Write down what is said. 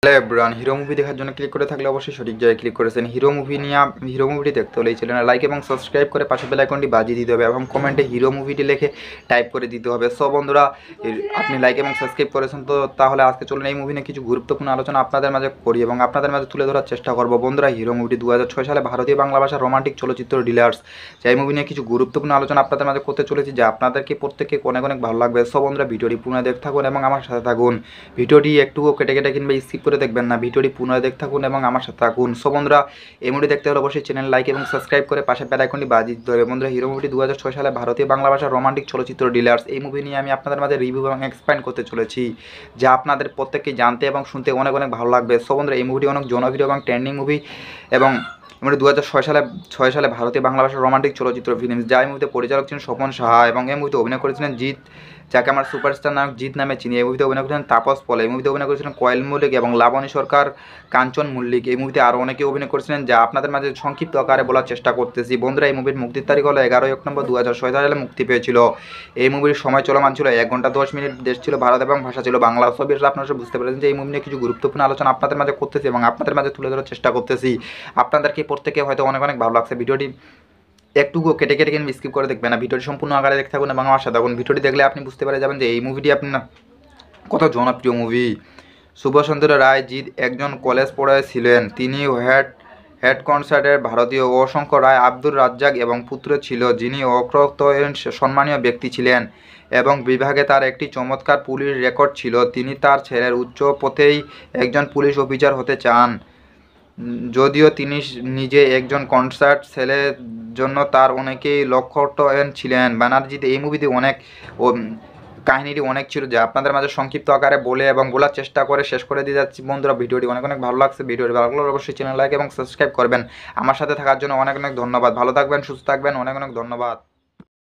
Hello everyone, hero movie দেখার জন্য click করে থাকলে অবশ্যই সঠিক জায়গায় ক্লিক করেছেন। হিরো মুভিটি দেখতে হলে এই চ্যানেলে লাইক এবং সাবস্ক্রাইব করে পাশে বেল আইকনটি বাজিয়ে দিতে হবে এবং কমেন্টে হিরো মুভিটি লিখে টাইপ করে দিতে হবে। সো বন্ধুরা, আপনি লাইক এবং সাবস্ক্রাইব করেছেন, তো তাহলে আজকে চলুন এই মুভি নিয়ে কিছু গুরুত্বপূর্ণ আলোচনা আপনাদের মাঝে করি এবং আপনাদের মাঝে তুলে ধরার চেষ্টা করব। বন্ধুরা, হিরো মুভিটি 2006 সালে ভারতীয় বাংলা ভাষার রোমান্টিক চলচ্চিত্র ডিলার্স, এই মুভি নিয়ে কিছু গুরুত্বপূর্ণ আলোচনা আপনাদের মাঝে করতে চলেছি, যা আপনাদেরকে প্রত্যেককে অনেক অনেক ভালো লাগবে। সো বন্ধুরা, ভিডিওটি পুনরায় দেখতে থাকুন এবং আমার সাথে থাকুন। ভিডিওটি একটুও কেটে কেটে কিংবা স্কিপ করে দেখবেন না, ভিডিওটি পুনরায় দেখতে থাকুন এবং আমার সাথে থাকুন। সো বন্ধুরা, এই মুভি দেখতে হলে অবশ্যই চ্যানেল লাইক এবং সাবস্ক্রাইব করে পাশে বেল আইকনটি বাজিয়ে দিতে হবে। বন্ধুরা, হিরো মুভিটি 2006 সালে ভারতীয় বাংলা ভাষার রোমান্টিক চলচ্চিত্র ডিলার্স, এই মুভি নিয়ে আমি আপনাদের মাঝে রিভিউ এবং এক্সপ্লেইন করতে চলেছি, যা আপনাদের প্রত্যেককে জানতে এবং শুনতে অনেক অনেক ভালো লাগবে। সো বন্ধুরা, এই মুভিটি অনেক জনপ্রিয় এবং ট্রেন্ডিং মুভি এবং এমনি 2006 সালে ভারতীয় বাংলা ভাষার রোমান্টিক চলচ্চিত্র ফিল্ম, যা এই মুভিতে পরিচালক ছিলেন স্বপন সাহা এবং এই মুভিতে অভিনয় করেছিলেন জিৎ, যাকে আমার সুপারস্টার নায়ক জিৎ নামে চিনি। এই মুভিতে অভিনয় করেছিলেন তাপস পল, এই মুভিতে অভিনয় করেছিলেন কোয়েল মল্লিক এবং লাবণী সরকার, কাঞ্চন মল্লিক। এই মুভিতে আরও অনেকে অভিনয় করেছিলেন, যা আপনাদের মাঝে সংক্ষিপ্ত আকারে বলার চেষ্টা করতেছি। বন্ধুরা, এই মুভির মুক্তির তারিখ হলো 11 অক্টোবর 2006 সালে মুক্তি পেয়েছিল। এই মুভির সময় চলমান ছিল 1 ঘন্টা 10 মিনিট, দেশ ছিল ভারত এবং ভাষা ছিল বাংলা। সব বিষয়ে আপনারা সব বুঝতে পেরেছেন যে এই মুভি নিয়ে কিছু গুরুত্বপূর্ণ আলোচনা আপনাদের মাঝে করতেছি এবং আপনাদের মাঝে তুলে ধরার চেষ্টা করতেছি। আপনাদেরকে প্রত্যেকে হয়তো অনেক অনেক ভালো লাগছে। ভিডিওটি একটুকু কেটে কেটে কিংবা স্কিপ করে দেখবেন না, ভিডিওটি সম্পূর্ণ আকারে দেখতে থাকুন এবং আমার সাথে থাকুন। ভিডিওটি দেখলে আপনি বুঝতে পেরে যাবেন যে এই মুভিটি আপনার কত জনপ্রিয় মুভি। শুভচন্দ্র রায় জিৎ একজন কলেজ পড়ুয়া ছিলেন। তিনি হেড কনসার্টের ভারতীয় অসংখ্য রায় আব্দুর রাজ্জাক এবং পুত্র ছিল, যিনি অক্রত সম্মানীয় ব্যক্তি ছিলেন এবং বিভাগে তার একটি চমৎকার পুলিশ রেকর্ড ছিল। তিনি তার ছেলের উচ্চ পথেই একজন পুলিশ অফিসার হতে চান, যদিও তিনি নিজে একজন কনসার্ট ছেলের জন্য তার অনেকেই লক্ষ্যটয়ন ছিলেন। ব্যানার্জিতে এই মুভিতে অনেক কাহিনীটি অনেক ছিল, যা আপনাদের মাঝে সংক্ষিপ্ত আকারে বলে এবং বলার চেষ্টা করে শেষ করে দিয়ে যাচ্ছি। বন্ধুরা, ভিডিওটি অনেক অনেক ভালো লাগছে। ভিডিওটি ভালো লাগলে অবশ্যই চ্যানেল লাইক এবং সাবস্ক্রাইব করবেন। আমার সাথে থাকার জন্য অনেক অনেক ধন্যবাদ। ভালো থাকবেন, সুস্থ থাকবেন, অনেক অনেক ধন্যবাদ।